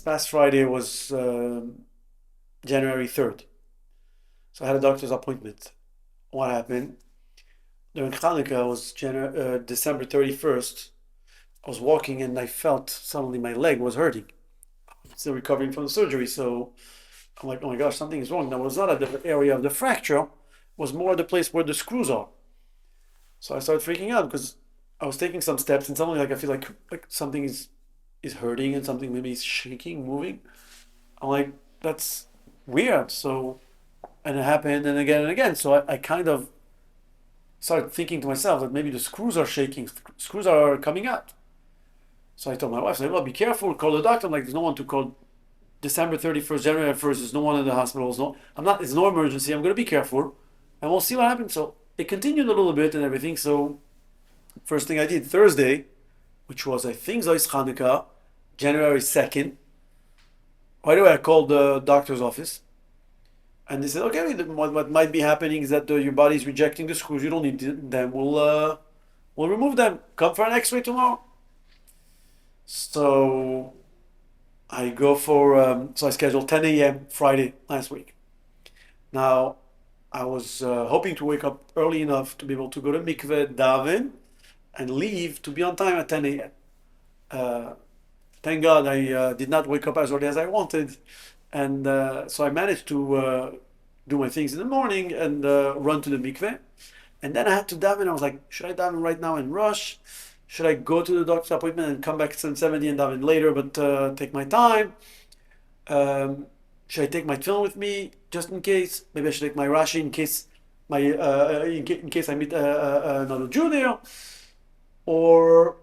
past Friday was January 3rd. So I had a doctor's appointment. What happened? During Hanukkah was December 31st. I was walking and I felt suddenly my leg was hurting. Still recovering from the surgery, so I'm like, oh my gosh, something is wrong. Now, it was not at the area of the fracture, it was more the place where the screws are. So I started freaking out because I was taking some steps and suddenly like I feel like something is hurting and something maybe is shaking, moving. I'm like, that's weird. So and it happened and again and again. So I kind of started thinking to myself that maybe the screws are shaking, screws are coming out. So I told my wife, I said, well, be careful, call the doctor. I'm like, there's no one to call. December 31st, January 1st, there's no one in the hospital. It's no emergency. I'm going to be careful and we'll see what happens. So it continued a little bit and everything. So first thing I did Thursday, which was I think Zois Hanukkah, January 2nd. Right away, I called the doctor's office and they said, okay, what might be happening is that your body's rejecting the screws. You don't need them. We'll remove them. Come for an x-ray tomorrow. So so I scheduled 10 a.m. Friday last week. Now, I was hoping to wake up early enough to be able to go to mikveh, daven, and leave to be on time at 10 a.m. Thank God I did not wake up as early as I wanted. And so I managed to do my things in the morning and run to the mikveh. And then I had to daven. I was like, should I daven right now and rush? Should I go to the doctor's appointment and come back at 7:70 and daven later, but take my time? Should I take my tefillin with me just in case? Maybe I should take my Rashi in case in case I meet another Jew there, or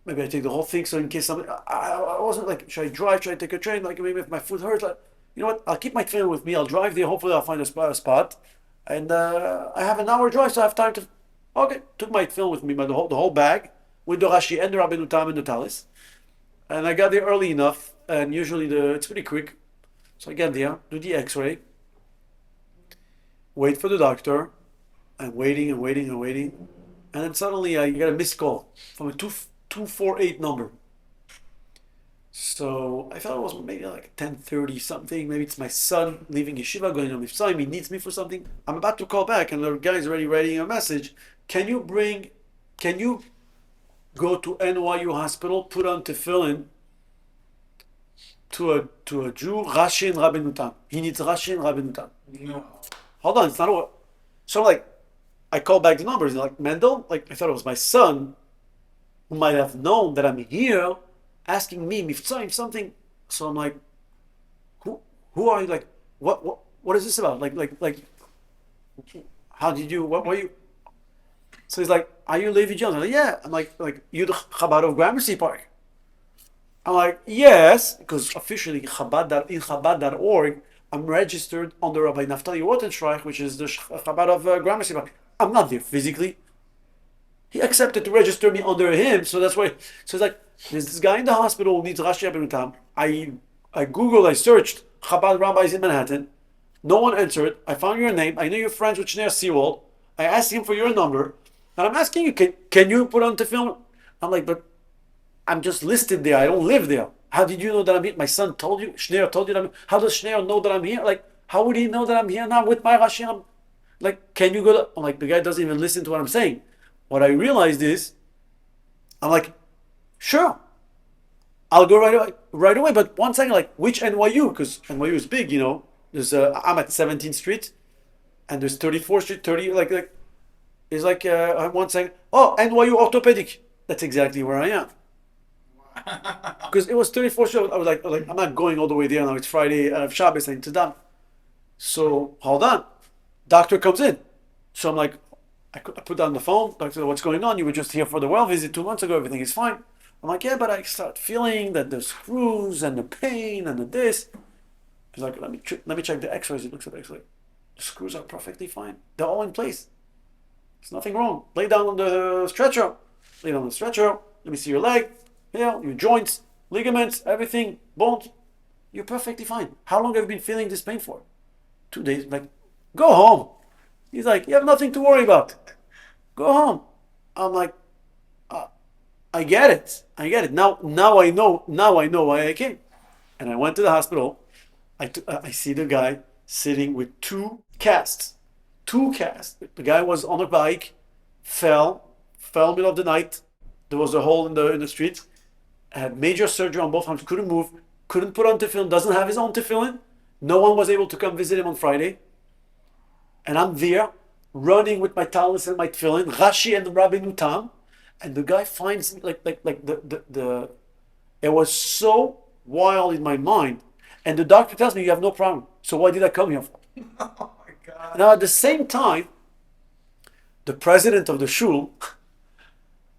maybe I take the whole thing. So in case something, I wasn't like, should I drive? Should I take a train? Like maybe if my foot hurts, like, you know what? I'll keep my tefillin with me. I'll drive there. Hopefully I'll find a spot, and I have an hour drive, so I have time to. Okay, took my tefillin with me, the whole bag with the Rashi and the Rabbeinu Tam and the Talis. And I got there early enough, and usually it's pretty quick. So I get there, do the x-ray, wait for the doctor, and waiting and waiting and waiting. And then suddenly I get a missed call from a 248 number. So I thought it was maybe like 10:30 something. Maybe it's my son leaving yeshiva, going on Mifsaim. He needs me for something. I'm about to call back, and the guy is already writing a message. Can you go to NYU hospital, put on tefillin to a Jew, Rashi and Rabbeinu Tam. He needs Rashi and Rabbeinu Tam. No. Hold on, it's not what. So like, I called back the numbers. Like Mendel, like I thought it was my son, who might have known that I'm here, asking me Mifsaim something. So I'm like, who are you? Like, what is this about? Like, how did you? What were you? So he's like, are you Levy Djian? I'm like, yeah. I'm like you the Chabad of Gramercy Park. I'm like, yes, because officially in Chabad.org, I'm registered under Rabbi Naftali Rothenstreich, which is the Chabad of Gramercy Park. I'm not there physically. He accepted to register me under him, so that's why. So it's like, there's this guy in the hospital who needs Rashi Rabbeinu Tam. I Googled, I searched Chabad rabbis in Manhattan. No one answered. I found your name. I know you're friends with Shneur Seawald. I asked him for your number. And I'm asking you, can you put on tefillin? I'm like, but I'm just listed there. I don't live there. How did you know that I'm here? My son told you. Shneur told you that I'm here. How does Shneur know that I'm here? Like, how would he know that I'm here now with my Rashi? Like, can you go to... I'm like, the guy doesn't even listen to what I'm saying. What I realized is, I'm like, sure, I'll go right away. But one second, like, which NYU? Because NYU is big, you know. There's I'm at 17th Street, and there's 34th Street, 30, like it's like one second. Oh, NYU Orthopedic. That's exactly where I am. Because it was 34th Street. I was like, I'm not going all the way there now. It's Friday, Shabbos, and it's done. So hold on. Doctor comes in. So I'm like, I put down the phone. Doctor, what's going on? You were just here for the well visit 2 months ago. Everything is fine. I'm like, yeah, but I start feeling that the screws and the pain and the this. He's like, let me check the x-rays. He looks at the x-ray. The screws are perfectly fine. They're all in place. There's nothing wrong. Lay down on the stretcher. Lay down on the stretcher. Let me see your leg. Here, your joints, ligaments, everything, bones. You're perfectly fine. How long have you been feeling this pain for? 2 days. I'm like, go home. He's like, you have nothing to worry about. Go home. I'm like, I get it. Now I know why I came. And I went to the hospital. I see the guy sitting with two casts. Two casts. The guy was on a bike, fell middle of the night. There was a hole in the street. Had major surgery on both arms. Couldn't move. Couldn't put on tefillin. Doesn't have his own tefillin. No one was able to come visit him on Friday. And I'm there, running with my talents and my tefillin, Rashi and the Rabbi Nutam, and the guy finds me like the it was so wild in my mind. And the doctor tells me, you have no problem. So why did I come here for? Oh my God. Now at the same time, the president of the shul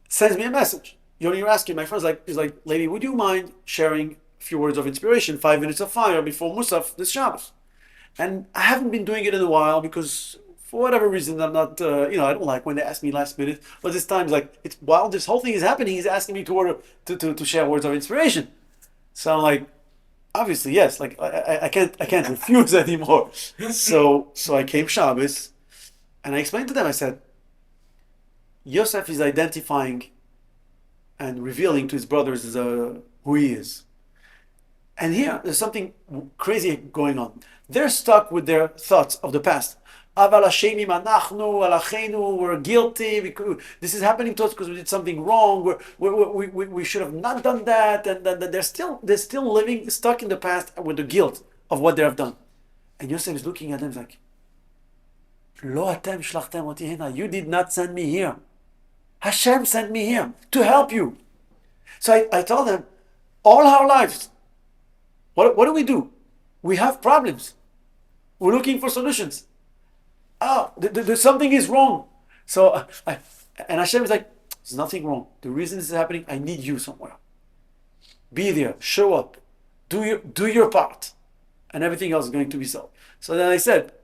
sends me a message. You're asking my friends, he's like, lady, would you mind sharing a few words of inspiration, 5 minutes of fire before Musaf this Shabbos? And I haven't been doing it in a while because for whatever reason, I'm not, I don't like when they ask me last minute. But this time, it's while this whole thing is happening, he's asking me to share words of inspiration. So I'm like, obviously, yes. I can't refuse anymore. So I came Shabbos, and I explained to them. I said, Yosef is identifying and revealing to his brothers who he is. And here, there's something crazy going on. They're stuck with their thoughts of the past. Aval Hashemim anachnu, alachenu, we're guilty. This is happening to us because we did something wrong. We should have not done that. And they're still living stuck in the past with the guilt of what they have done. And Yosef is looking at them like, Lo atem shlachtem oti hina. You did not send me here. Hashem sent me here to help you. So I told them, all our lives, what do? We have problems. We're looking for solutions. Something is wrong. So, and Hashem is like, there's nothing wrong. The reason this is happening, I need you somewhere. Be there, show up, do your part, and everything else is going to be solved. So then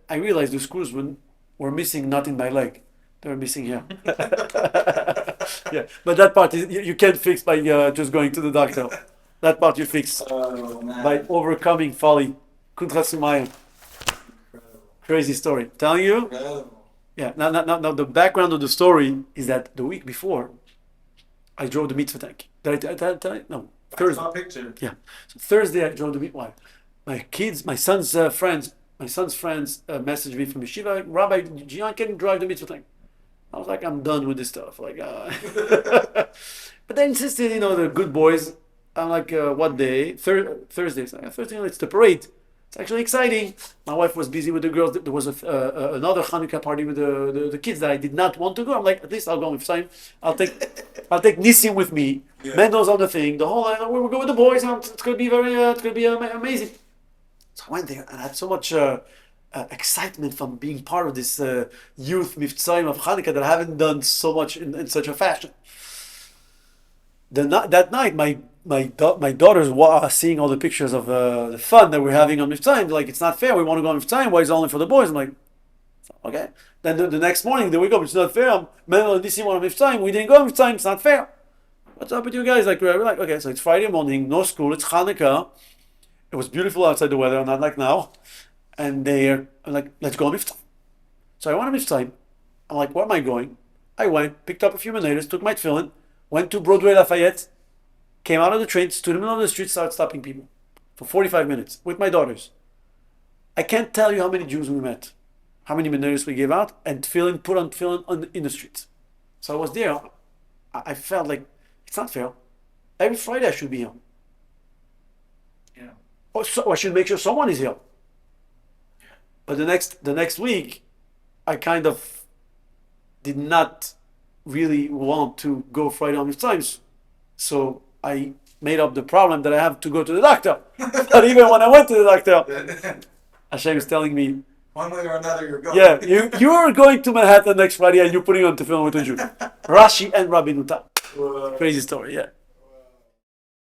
I realized the screws were missing, not in my leg. They were missing here. Yeah, but that part you can't fix by just going to the doctor. That part you fix by overcoming folly. Kuntra Sumayim. Crazy story. Telling you? Incredible. Yeah. Now, the background of the story is that the week before, I drove the mitzvah tank. Did I tell you? No. Thursday. I saw a picture. Yeah. So Thursday I drove the mitzvah. My son's friends messaged me from yeshiva. Rabbi Djian, can you drive the mitzvah tank? I was like, I'm done with this stuff. But they insisted, the good boys. I'm like, what day? Thursday. Thursday, it's the parade. It's actually exciting. My wife was busy with the girls. There was another Hanukkah party with the kids that I did not want to go. I'm like, at least I'll go with time. I'll take Nissim with me. Yeah. Mendo's on the thing. The whole we'll go with the boys. It's going to be amazing. So I went there and I had so much excitement from being part of this youth Mivtzoim of Hanukkah that I haven't done so much in such a fashion. That night, my daughters were seeing all the pictures of the fun that we're having on Mivtzoim. Like, it's not fair. We want to go on Mivtzoim. Why is it only for the boys? I'm like, okay. Then the next morning, they wake up. It's not fair. Mendel and Nissim on Mivtzoim. We didn't go on Mivtzoim. It's not fair. What's up with you guys? We're like, okay. So it's Friday morning, no school. It's Hanukkah. It was beautiful outside the weather, not like now. And they're like, let's go on Mivtzoim. So I went on Mivtzoim. I'm like, where am I going? I went, picked up a few minutes, took my tefillin, went to Broadway Lafayette, came out of the train, stood in the middle of the street, started stopping people for 45 minutes with my daughters. I can't tell you how many Jews we met, how many menorahs we gave out, and put on tefillin in the streets. So I was there. I felt like it's not fair. Every Friday I should be here. Yeah. So I should make sure someone is here. But the next week, I kind of did not really want to go Friday on times, so I made up the problem that I have to go to the doctor. But even when I went to the doctor, Hashem is telling me, one way or another, you're going. Yeah, you are going to Manhattan next Friday and you're putting on tefillin with a Jew. Rashi and Rabbi Nutam. Crazy story, yeah.